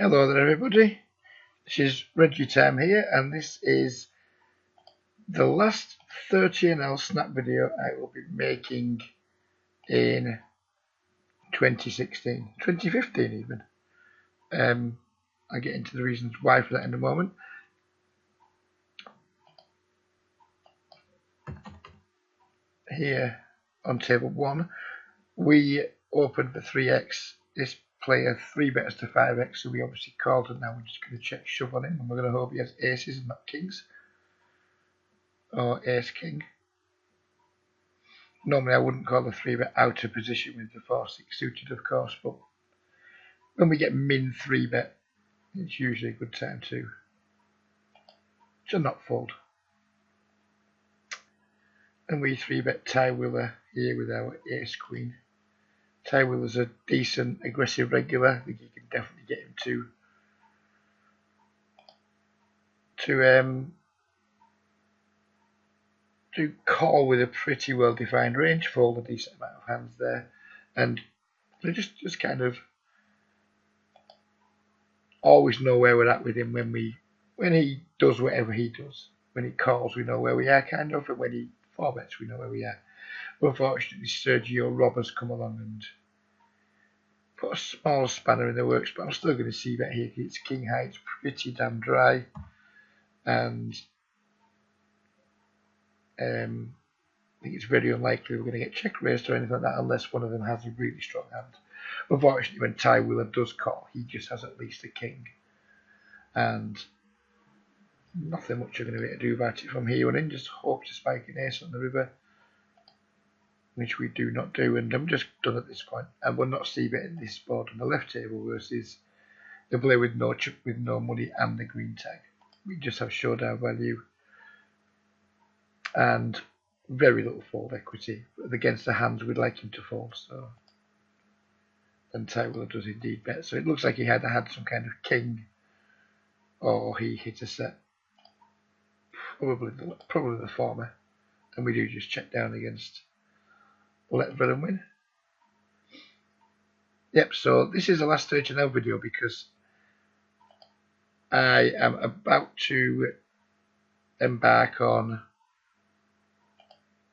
Hello there everybody, this is RegiTime here, and this is the last 30NL snap video I will be making in 2016, 2015 even. I'll get into the reasons why for that in a moment. Here on table 1 we opened the 3x. This player 3-bets to 5x, so we obviously called, and now we're just going to check shove on him, and we're going to hope he has aces and not kings, or ace king. Normally I wouldn't call the 3-bet out of position with the 4-6 suited, of course, but when we get min 3-bet, it's usually a good time to not fold. And we 3-bet Ty Wheeler here with our ace queen. Ty Wheeler's a decent aggressive regular. I think you can definitely get him to call with a pretty well defined range, fold a decent amount of hands there, and they just kind of always know where we're at with him when he does whatever he does. When he calls, we know where we are, kind of, and when he 4-bets, we know where we are. But unfortunately, Sergio Roberts come along and put a small spanner in the works, but I'm still going to see bet here. It's king high, it's pretty damn dry, and I think it's very unlikely we're going to get check raised or anything like that unless one of them has a really strong hand. Unfortunately, when Ty Wheeler does call, he just has at least a king, and nothing much you're going to be able to do about it from here on in. Just hope to spike an ace on the river, which we do not do, and I'm just done at this point. And we're not c-betting this board on the left table versus the player with no money and the green tag. We just have showdown value and very little fold equity against the hands we'd like him to fold. So, and Ty Wheeler does indeed bet. So it looks like he had some kind of king, or he hit a set. Probably the former, and we do just check down against let villain win. Yep, so this is the last 30NL video because I am about to embark on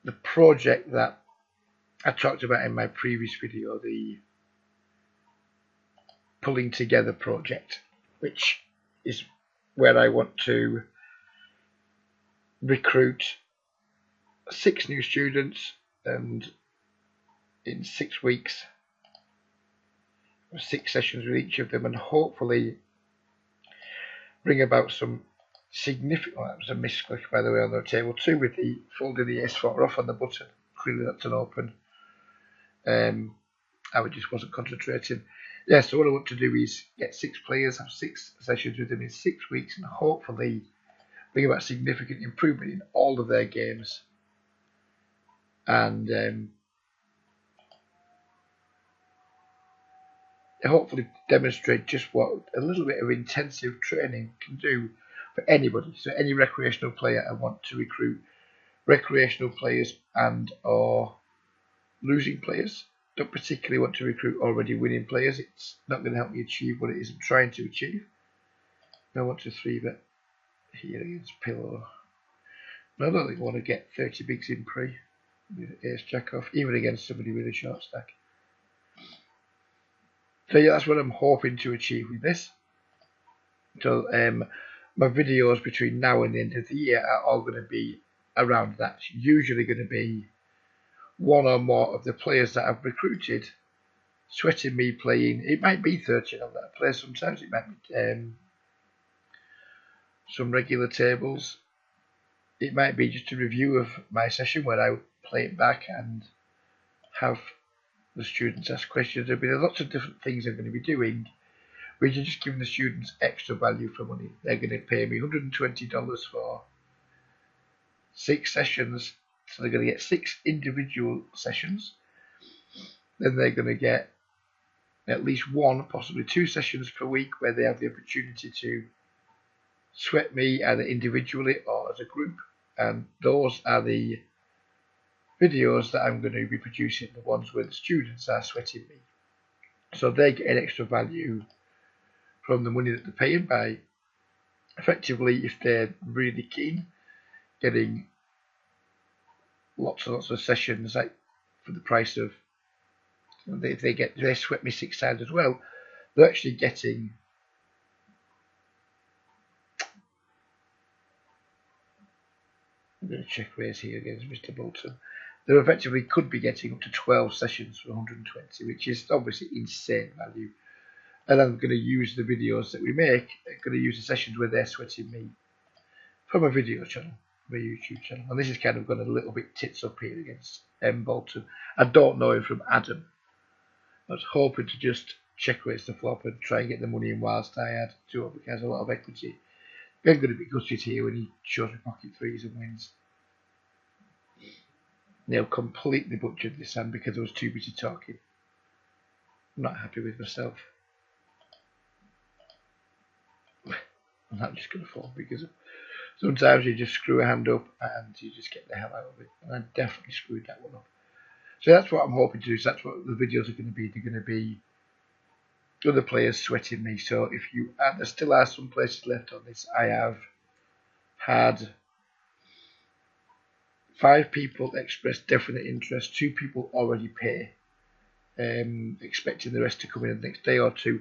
the project that I talked about in my previous video, the pulling together project, which is where I want to recruit 6 new students, and in 6 weeks 6 sessions with each of them, and hopefully bring about some significant. That was a misclick, by the way, on the table 2 with the folding the S4 off on the button. Clearly that's an open. I just wasn't concentrating. Yeah, so what I want to do is get 6 players, have 6 sessions with them in 6 weeks, and hopefully bring about significant improvement in all of their games, and hopefully demonstrate just what a little bit of intensive training can do for anybody. So any recreational player, I want to recruit recreational players and or losing players. Don't particularly want to recruit already winning players. It's not going to help me achieve what it is I'm trying to achieve. I want to 3-bet here against Pillow. I don't think I want to get 30 bigs in pre with ace jack off, even against somebody with a short stack. So yeah, that's what I'm hoping to achieve with this. So my videos between now and the end of the year are all going to be around that. It's usually going to be one or more of the players that I've recruited sweating me playing. It might be 30 of that play. Sometimes it might be some regular tables. It might be just a review of my session where I play it back and have the students ask questions. There'll be lots of different things I'm going to be doing, which are just giving the students extra value for money. They're going to pay me $120 for 6 sessions, so they're going to get 6 individual sessions. Then they're going to get at least 1, possibly 2 sessions per week where they have the opportunity to sweat me either individually or as a group, and those are the videos that I'm going to be producing, the ones where the students are sweating me. So they get an extra value from the money that they're paying by effectively, if they're really keen, getting lots and lots of sessions like for the price of, if they sweat me 6 times as well, they're actually getting I'm going to check raise here against Mr. Bolton. They effectively could be getting up to 12 sessions for 120, which is obviously insane value. And I'm going to use the videos that we make. I'm going to use the sessions where they're sweating me from a video channel, from a YouTube channel. And this is kind of gone a little bit tits up here against M. Bolton. I don't know him from Adam. I was hoping to just check raise the flop and try and get the money in whilst I had 2 other guys, a lot of equity. I'm going to be gutted here when he shows me pocket threes and wins. Now completely butchered this hand because I was too busy talking. I'm not happy with myself. I'm not just going to fall because sometimes you just screw a hand up and you just get the hell out of it. And I definitely screwed that one up. So that's what I'm hoping to do. So that's what the videos are going to be. They're going to be other players sweating me. So if you there still are some places left on this. I have had 5 people express definite interest. 2 people already pay. Expecting the rest to come in the next day or 2.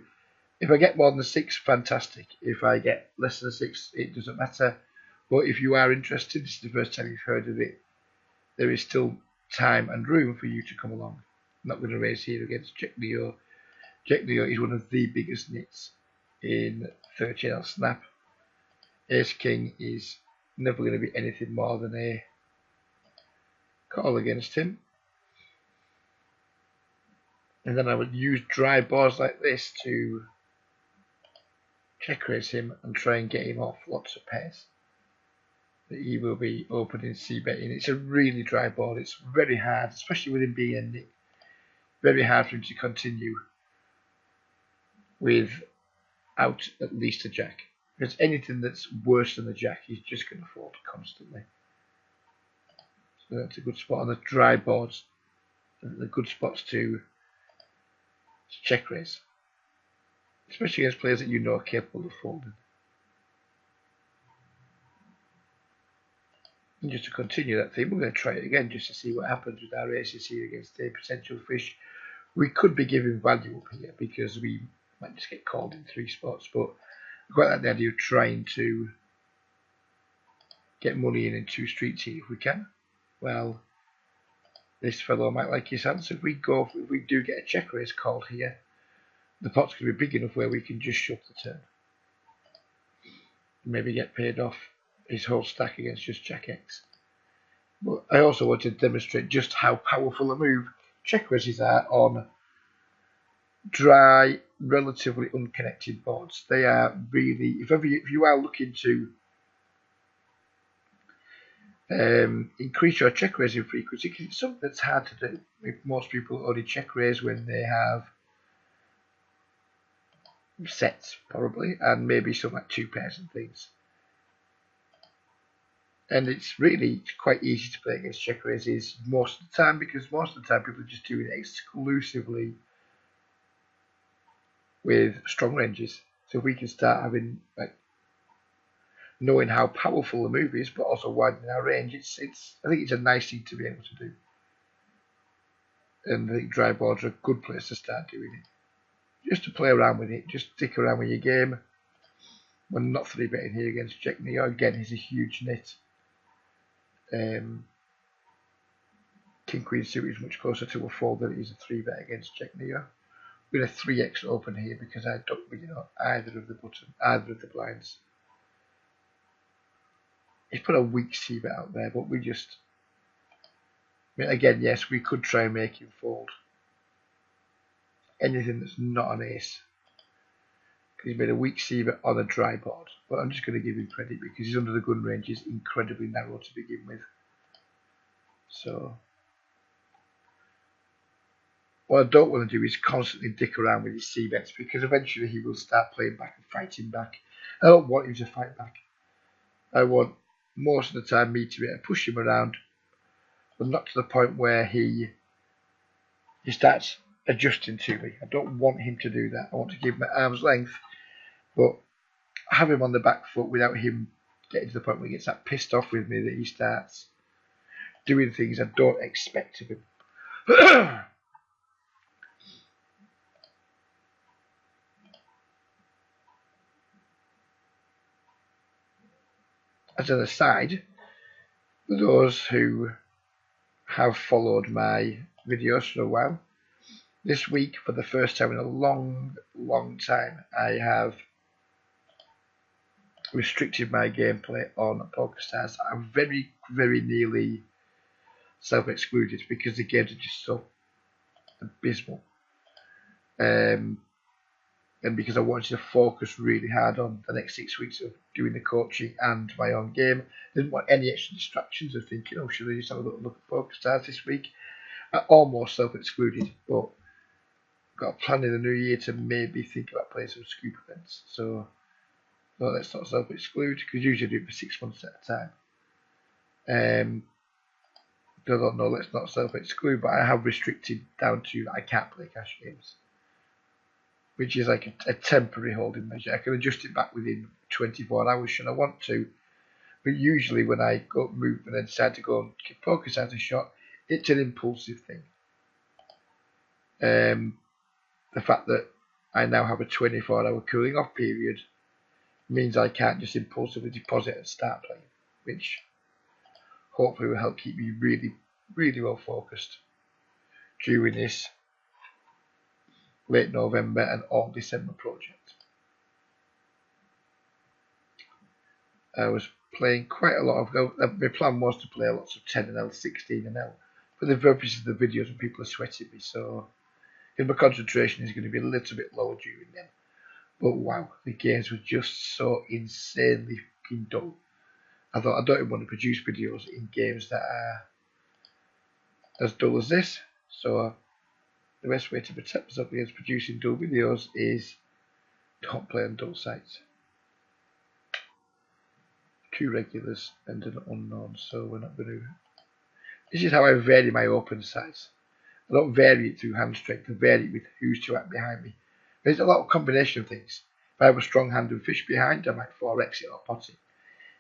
If I get more than 6, fantastic. If I get less than 6, it doesn't matter. But if you are interested, this is the first time you've heard of it, there is still time and room for you to come along. I'm not going to raise here against Jack Leo. Jack Leo is one of the biggest nits in 13L Snap. Ace King is never going to be anything more than a call against him. And then I would use dry boards like this to check raise him and try and get him off lots of pairs that he will be opening c-betting. It's a really dry board. It's very hard, especially with him being a nit. Very hard for him to continue without at least a jack. Because anything that's worse than a jack, he's just going to fold constantly. So that's a good spot on the dry boards. The good spots to check raise, especially against players that you know are capable of folding. And just to continue that theme, we're going to try it again just to see what happens with our aces here against a potential fish. We could be giving value up here because we might just get called in 3 spots, but I quite like the idea of trying to get money in 2 streets here if we can. Well, this fellow might like his hand, so if we do get a check raise called here, the pot's going to be big enough where we can just shove the turn. Maybe get paid off his whole stack against just Jack X. But I also want to demonstrate just how powerful a move check raises are on dry, relatively unconnected boards. They are really, if you are looking to increase your check raising frequency, because it's something that's hard to do. Most people only check raise when they have sets, probably, and maybe some like 2 pairs and things. And it's really quite easy to play against check raises most of the time, because most of the time people are just doing it exclusively with strong ranges. So if we can start having knowing how powerful the move is, but also widening our range, I think it's a nice thing to be able to do. And I think dry boards are a good place to start doing it. Just to play around with it, just stick around with your game. We're not 3-betting here against Jack Neo. Again, he's a huge nit. King Queen suit is much closer to a fold than it is a 3-bet against Jack Neo. We're going to 3x open here because I don't really know either of the blinds. He's put a weak c-bet out there, but we just, again, yes, we could try and make him fold anything that's not an ace. He's made a weak c-bet on a dry board, but I'm just going to give him credit because he's under the gun range is incredibly narrow to begin with. So what I don't want to do is constantly dick around with his c-bets because eventually he will start playing back and fighting back. I don't want him to fight back. I want most of the time me to be able to push him around, but not to the point where he starts adjusting to me. I don't want him to do that. I want to give him at arm's length But have him on the back foot without him getting to the point where he gets that pissed off with me that he starts doing things I don't expect of him. As an aside, for those who have followed my videos for a while, this week, for the first time in a long, long time, I have restricted my gameplay on PokerStars. I'm very, very nearly self-excluded because the games are just so abysmal. And because I wanted to focus really hard on the next 6 weeks of doing the coaching and my own game. I didn't want any extra distractions of thinking, oh, should I just have a little look at PokerStars this week? I almost self-excluded, but got a plan in the new year to maybe think about playing some scoop events. So no, let's not self-exclude, because usually I do it for 6 months at a time. No, let's not self-exclude, but I have restricted down to I can't play cash games, which is like a temporary holding measure. I can adjust it back within 24 hours should I want to, but usually when I go move and then decide to go and give PokerStars a shot, it's an impulsive thing. The fact that I now have a 24-hour cooling off period means I can't just impulsively deposit and start playing, which hopefully will help keep me really, really well focused during this late November and all December project. I was playing quite a lot of, my plan was to play lots of 10NL, 16NL, for the purposes of the videos when people are sweating me, so my concentration is going to be a little bit lower during them. But wow, the games were just so insanely fucking dull. I thought I don't even want to produce videos in games that are as dull as this. So the best way to protect myself against producing dull videos is don't play on dull sites. 2 regulars and an unknown, so we're not going to. This is how I vary my open size. I don't vary it through hand strength, I vary it with who's to act behind me. There's a lot of combination of things. If I have a strong hand and fish behind, I might 4x it or pot it.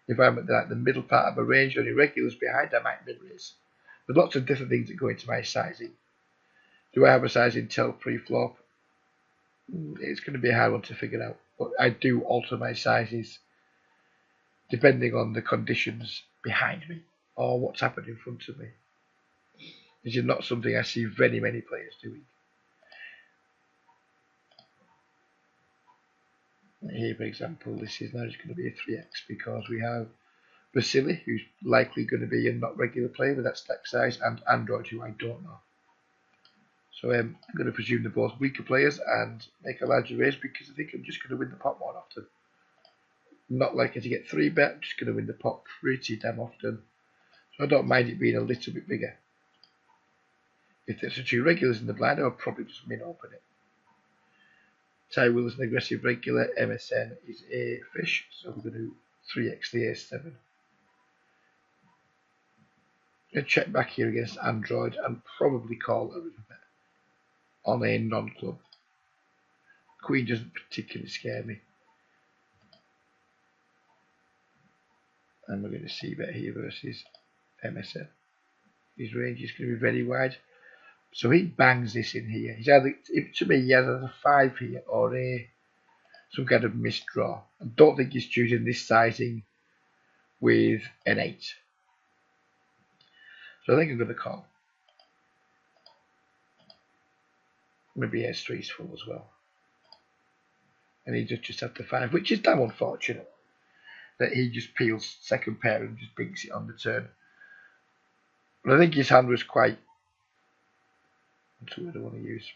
If I'm at the middle part of a range or any regulars behind, I might mid-raise. There's lots of different things that go into my sizing. Do I have a sizing tell pre-flop? It's going to be a hard one to figure out, but I do alter my sizes depending on the conditions behind me or what's happened in front of me. This is not something I see very many players doing. Here, for example, this is now just going to be a 3x because we have Vasily, who's likely going to be a not regular player with that stack size, and Android, who I don't know. So I'm going to presume they're both weaker players and make a larger raise because I think I'm just going to win the pot more often. Not likely to get 3-bet, I'm just going to win the pot pretty damn often. So I don't mind it being a little bit bigger. If there's 2 regulars in the blind, I'll probably just min open it. Ty Will is an aggressive regular, MSN is a fish, so we're going to 3x the A7. I'm going to check back here against Android and probably call a riverbet on a non-club. Queen doesn't particularly scare me. And we're going to see bet here versus MSN. His range is going to be very wide. So he bangs this in here. He's either, to me, he has a 5 here or some kind of misdraw. I don't think he's choosing this sizing with an 8. So I think I'm going to call. Maybe S3 is full as well. And he just have the 5, which is damn unfortunate that he just peels second pair and just binks it on the turn. But I think his hand was quite, what's the word I want to use?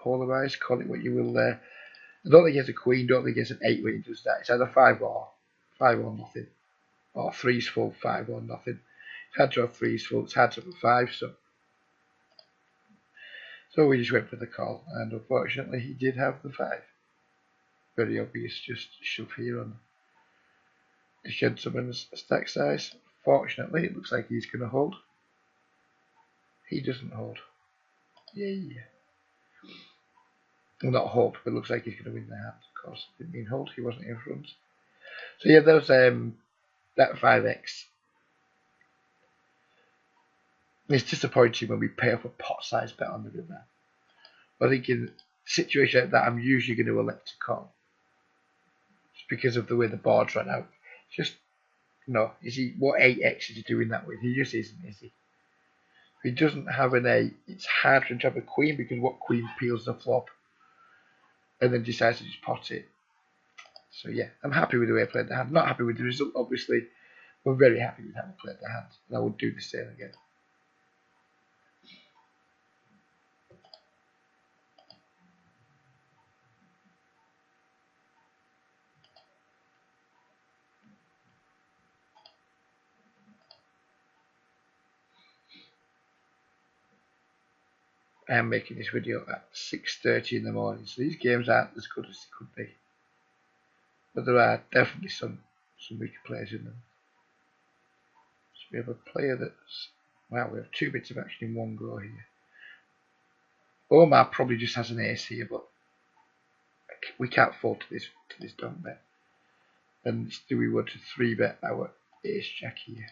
Polarised, call it what you will there. I don't think he has a queen, don't think he has an 8 when he does that. It's either 5 or nothing. Or 3's full, 5 or nothing. It's hard to have 3's full, it's hard to have a 5, so we just went for the call, and unfortunately he did have the 5. Very obvious, just shove here on the gentleman's stack size. Fortunately, it looks like he's going to hold. He doesn't hold. Yay. Well, not hope, but it looks like he's going to win the hand. Of course, didn't mean hold. He wasn't in front. So yeah, there's that 5x. It's disappointing when we pay off a pot-sized bet on the river. I think in a situation like that, I'm usually going to elect to call. Just because of the way the board's run out. Just, what 8x is he doing that with? He just isn't, is he? If he doesn't have an 8, it's hard for him to have a queen, because what queen peels the flop and then decides to just pot it. So yeah, I'm happy with the way I played the hand. Not happy with the result, obviously. We're very happy with how we played the hand. And I would do the same again. I am making this video at 6:30 in the morning, so these games aren't as good as they could be. But there are definitely some weaker players in them. So we have a player that's, wow, we have 2 bits of action in one go here. Omar probably just has an ace here, but we can't fold to this don't bet. And do we want to 3-bet our ace jack here?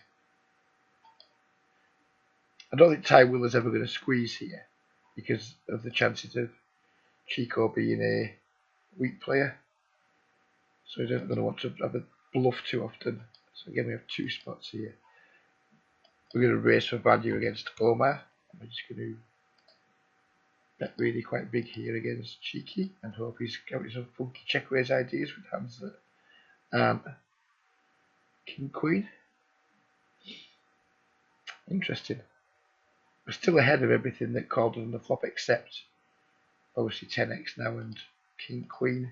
I don't think Ty Willer's ever going to squeeze here because of the chances of Chico being a weak player. So he's not going to want to have a bluff too often. So again, we have 2 spots here. We're going to race for value against Omar. I'm just going to bet really quite big here against Cheeky and hope he's got some funky check raise ideas with hands that aren't King Queen. Interesting. We're still ahead of everything that called on the flop except obviously 10x now and King Queen.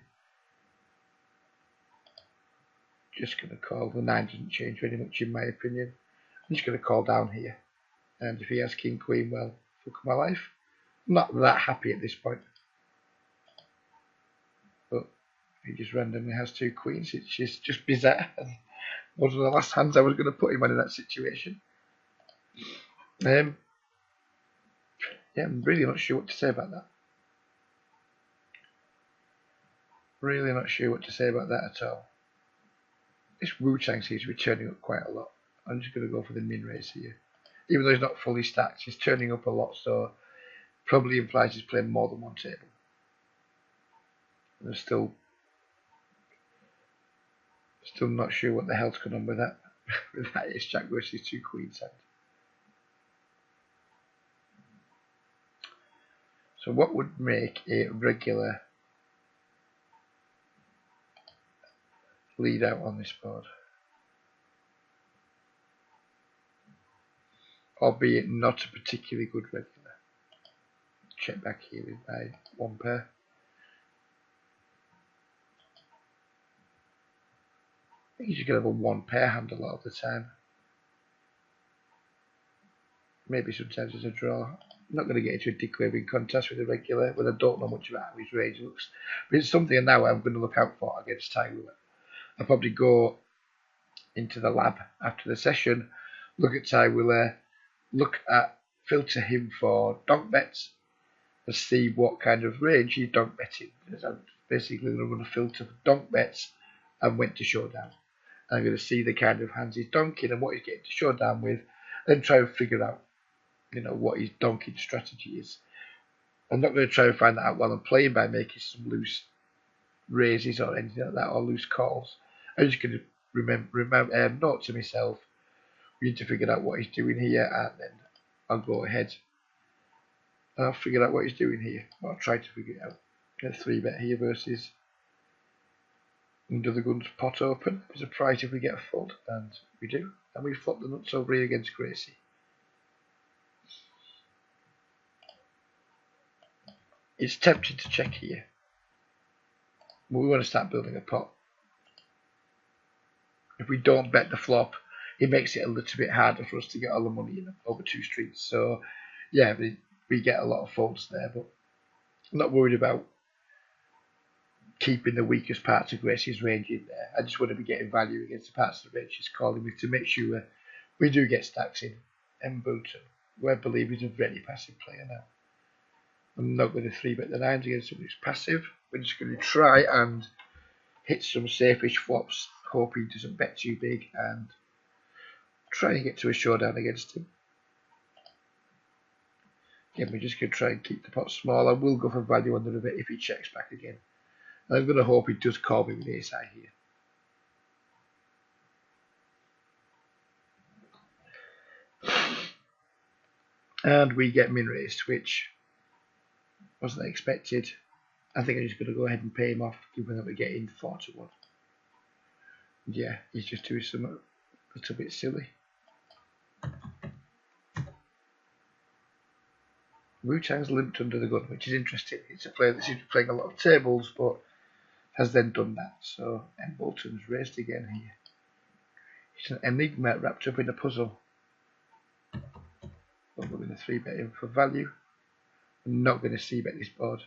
Just going to call. The 9 doesn't change very much in my opinion. I'm just going to call down here. And if he has King Queen, well, fuck my life. I'm not that happy at this point. But he just randomly has 2 queens. It's just bizarre. One of the last hands I was going to put him on in that situation. Yeah, I'm really not sure what to say about that. Really not sure what to say about that at all. This Wu-Tang seems to be turning up quite a lot. I'm just going to go for the min raise here. Even though he's not fully stacked, he's turning up a lot, so probably implies he's playing more than one table. And I'm still not sure what the hell's going on with that with that ace jack versus 2 queens hand. So what would make a regular lead out on this board? Albeit not a particularly good regular. Check back here with my 1 pair. I think he's going to have a 1 pair hand a lot of the time. Maybe sometimes it's a draw. I'm not going to get into a dick waving contest with a regular when I don't know much about how his range looks. But it's something now I'm going to look out for against Ty Wheeler. I'll probably go into the lab after the session, look at Ty Wheeler, filter him for donk bets and see what kind of range he's donk betting. I'm basically going to run a filter for donk bets and went to showdown. I'm going to see the kind of hands he's donking and what he's getting to showdown with, and try and figure out, what his donking strategy is. I'm not going to try and find that out while I'm playing by making some loose raises or anything like that, or loose calls. I'm just going to remember, note to myself, we need to figure out what he's doing here, and then I'll go ahead and I'll figure out what he's doing here. I'll try to figure it out. Get a 3-bet here versus under the guns pot open. There's a prize if we get a fold, and we do. And we flop the nuts over here against Gracie. It's tempting to check here, but we want to start building a pot. If we don't bet the flop, it makes it a little bit harder for us to get all the money in over 2 streets. So yeah, we get a lot of folds there, but I'm not worried about keeping the weakest parts of Gracie's range in there. I just want to be getting value against the parts of the range she's calling me to make sure we do get stacks in. Burton, who I believe is a very passive player now. I'm not going to 3-bet the 9s against somebody who's passive. We're just going to try and hit some safe-ish flops, hope he doesn't bet too big, and try and get to a showdown against him. Again, we're just going to try and keep the pot small. I will go for value under a bit if he checks back again. And I'm going to hope he does call me with ace high here. And we get min raised, which wasn't expected. I think I'm just going to go ahead and pay him off, given that we're getting 4-1. Yeah, he's just doing something a little bit silly. Wu-Tang's limped under the gun, which is interesting. It's a player that seems to be playing a lot of tables, but has then done that. So M. Bolton's raised again here. It's an enigma wrapped up in a puzzle. We're going to 3-bet him for value. I'm not going to c-bet this board.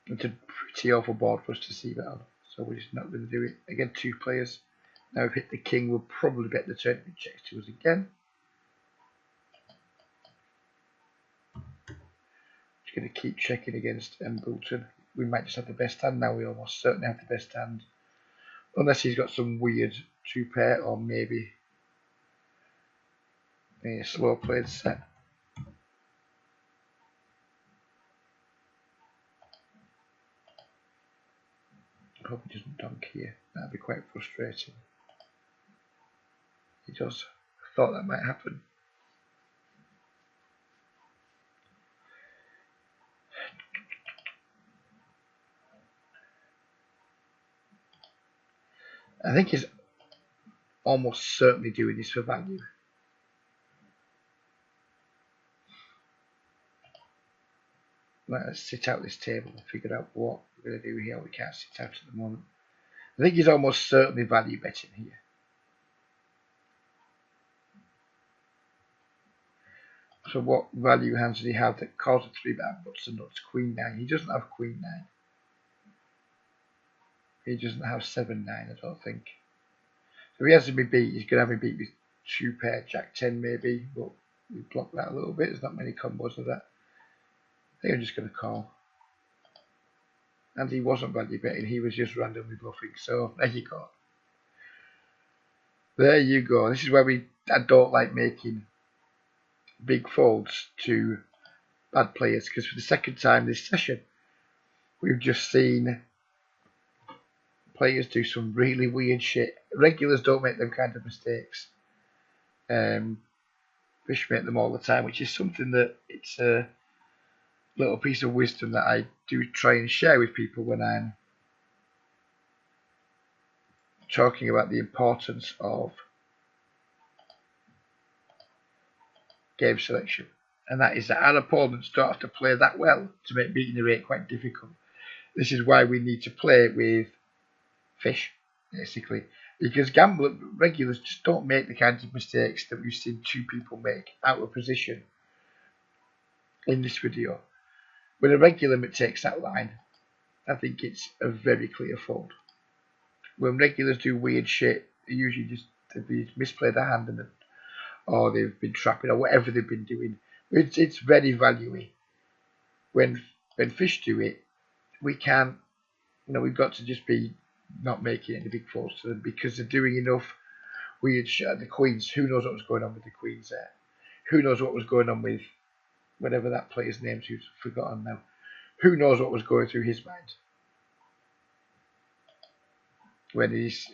It's a pretty awful board for us to c-bet on, so we're just not going to do it. Again, 2 players. Now we've hit the king, we'll probably bet the turn if he checks to us again. Just going to keep checking against M. Bolton. We might just have the best hand now. We almost certainly have the best hand. Unless he's got some weird 2-pair or maybe a slow played set. I hope he doesn't donk here. That'd be quite frustrating. He does. I thought that might happen. I think he's almost certainly doing this for value. Right, let's sit out this table and figure out what we're going to do here. We can't sit out at the moment. I think he's almost certainly value betting here. So what value hands does he have that calls a 3-bet buts the nuts? Queen 9. He doesn't have Queen 9. He doesn't have 7-9, I don't think. So if he has to be beat, he's going to have me beat with 2-pair, Jack 10 maybe, but we block that a little bit. There's not many combos of that. I think I'm just going to call. And he wasn't value betting, he was just randomly bluffing. So there you go. There you go. This is where I don't like making big folds to bad players, because for the second time this session, we've just seen players do some really weird shit. Regulars don't make them kind of mistakes. Fish make them all the time, which is something that it's a little piece of wisdom that I do try and share with people when I'm talking about the importance of game selection. And that is that our opponents don't have to play that well to make beating the rate quite difficult. This is why we need to play with fish, basically. Because regulars just don't make the kinds of mistakes that we've seen 2 people make out of position in this video. When a regular takes that line, I think it's a very clear fold. When regulars do weird shit, they usually just misplay their hand or they've been trapping or whatever they've been doing. It's very value-y. When fish do it, we can't. We've got to just be not making any big folds to them, because they're doing enough weird shit at the queens. Who knows what was going on with the queens there? Who knows what was going on with whatever that player's name is, who's forgotten now. Who knows what was going through his mind when he's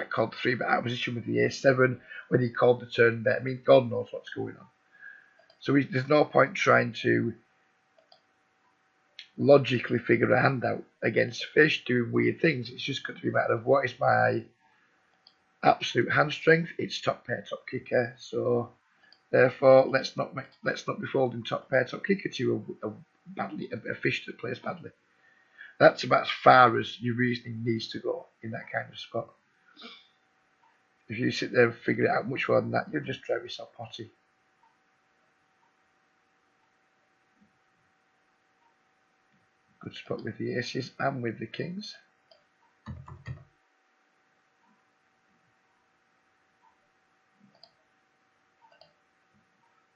called 3-bet out of position with the A7, when he called the turn bet. I mean, God knows what's going on. So there's no point trying to logically figure a hand out against fish doing weird things. It's just got to be a matter of what is my absolute hand strength. It's top pair, top kicker. So therefore, let's not be folding top pair, top kicker to a fish that plays badly. That's about as far as your reasoning needs to go in that kind of spot. If you sit there and figure it out much more than that, you'll just drive yourself potty. Good spot with the aces and with the kings.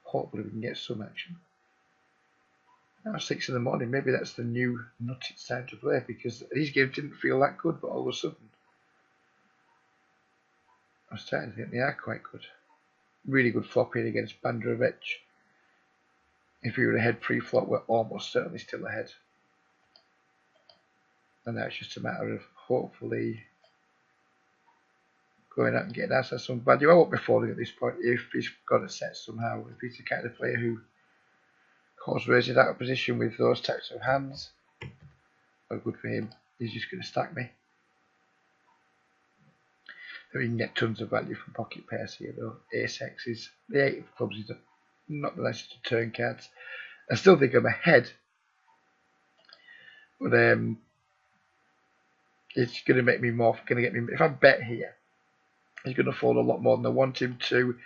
Hopefully we can get some action. Now 6 in the morning, maybe that's the new nut it's time to play, because these games didn't feel that good, but all of a sudden I'm starting to think they are quite good. Really good flopping against Bandrovec. If we were ahead pre-flop, we're almost certainly still ahead. And now it's just a matter of hopefully going out and getting ourselves some value. I won't be falling at this point if he's got a set somehow. If he's the kind of player who calls raises out of position with those types of hands, well, good for him. He's just going to stack me. Then we can get tons of value from pocket pairs here though. Ace-X is, the 8 of clubs is not the nicest of turn cards. I still think I'm ahead, but it's going to make me more, going to get me, if I bet here, he's going to fold a lot more than I want him to.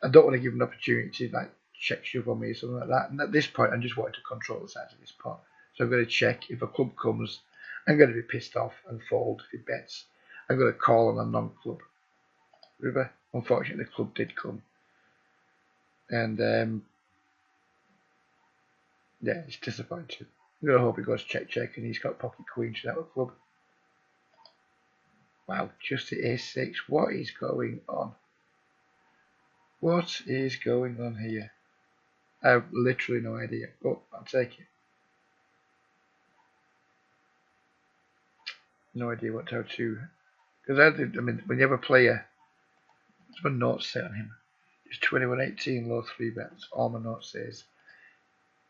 I don't want to give him an opportunity to like check shove on me or something like that. And at this point, I'm just wanting to control the size of this pot. So I'm going to check. If a club comes, I'm going to be pissed off and fold if he bets. I'm going to call on a non-club river. Unfortunately, the club did come. And yeah, it's disappointing. I'm going to hope he goes check and he's got pocket queens without a club. Wow, just the ace-6. What is going on? What is going on here? I have literally no idea, but I'll take it. No idea what how to. Because I mean, when you have a player, what's my note say on him? It's 21-18, low 3 bets. All my note says.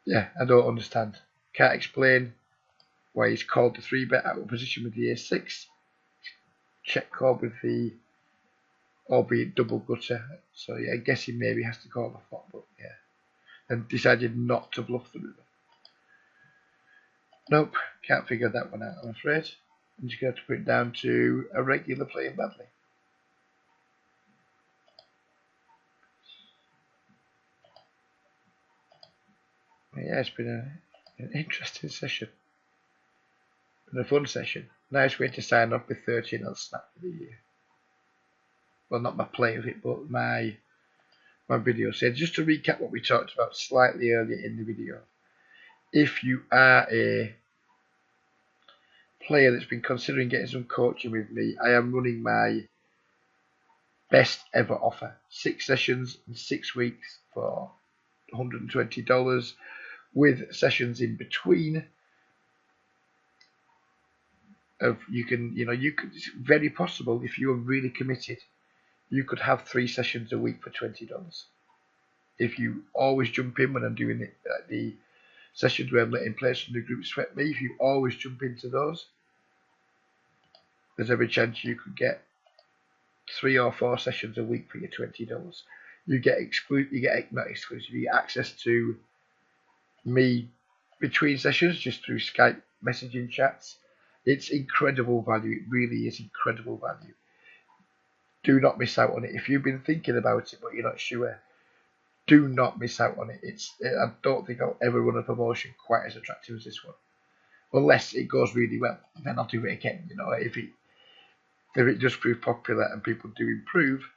Yeah, I don't understand. Can't explain why he's called the 3 bet out of position with the ace-6. Check call with the, albeit double gutter. So yeah, I guess he maybe has to call the flop, but yeah. And decided not to bluff the river. Nope, can't figure that one out, I'm afraid. I'm just going to have to put it down to a regular playing badly. Yeah, it's been an interesting session. And a fun session. Nice way to sign off with 13 on snap for the year. Well, not my play of it, but my video. So just to recap what we talked about slightly earlier in the video. If you are a player that's been considering getting some coaching with me, I am running my best ever offer. 6 sessions in 6 weeks for $120 with sessions in between. You could, it's very possible if you are really committed, you could have 3 sessions a week for $20. If you always jump in when I'm doing it, the sessions where I'm letting players from the group sweat me, if you always jump into those, there's every chance you could get 3 or 4 sessions a week for your $20. You get not exclusive, you get access to me between sessions just through Skype messaging chats. It's incredible value. It really is incredible value. Do not miss out on it. If you've been thinking about it but you're not sure, do not miss out on it. I don't think I'll ever run a promotion quite as attractive as this one, unless it goes really well. Then I'll do it again. If it does prove popular and people do improve,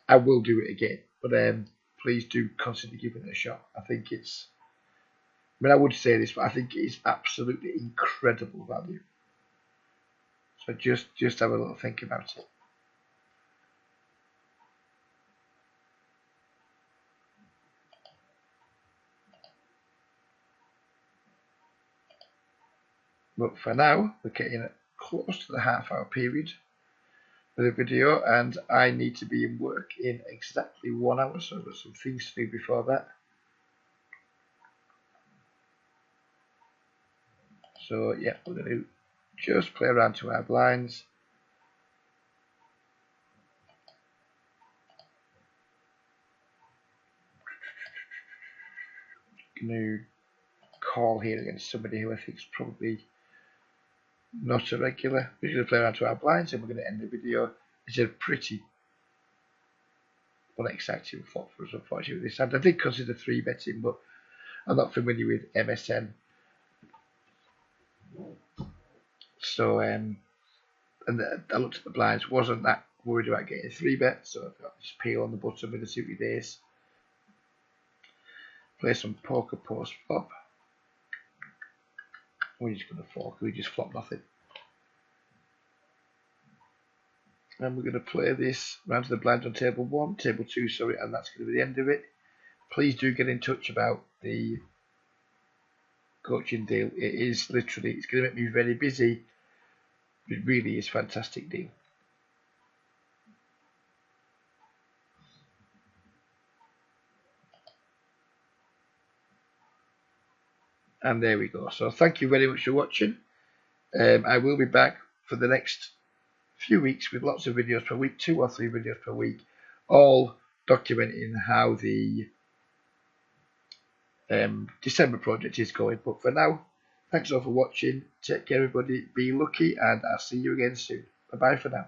I will do it again. But please do consider giving it a shot. I would say this, but I think it is absolutely incredible value. So just have a little think about it. But for now, we're getting close to the half-hour period for the video, and I need to be in work in exactly 1 hour, so I've got some things to do before that. So yeah, we're going to just play around to our blinds. Going to call here against somebody who I think is probably not a regular. We're going to play around to our blinds, and we're going to end the video. It's a pretty unexciting flop for us, unfortunately, with this hand. I did consider 3 betting, but I'm not familiar with MSN. So, and I looked at the blinds, wasn't that worried about getting a 3 bet, so I've got just peel on the button with a suited ace. Play some poker post flop. We're just going to fork. We just flop nothing. And we're going to play this round to the blind on table 1, table 2, sorry, and that's going to be the end of it. Please do get in touch about the coaching deal. It is literally, it's going to make me very busy. It really is a fantastic deal. And there we go. So thank you very much for watching. I will be back for the next few weeks with lots of videos per week, 2 or 3 videos per week, all documenting how the December project is going. But for now, thanks all for watching. Take care everybody, be lucky, and I'll see you again soon. Bye bye for now.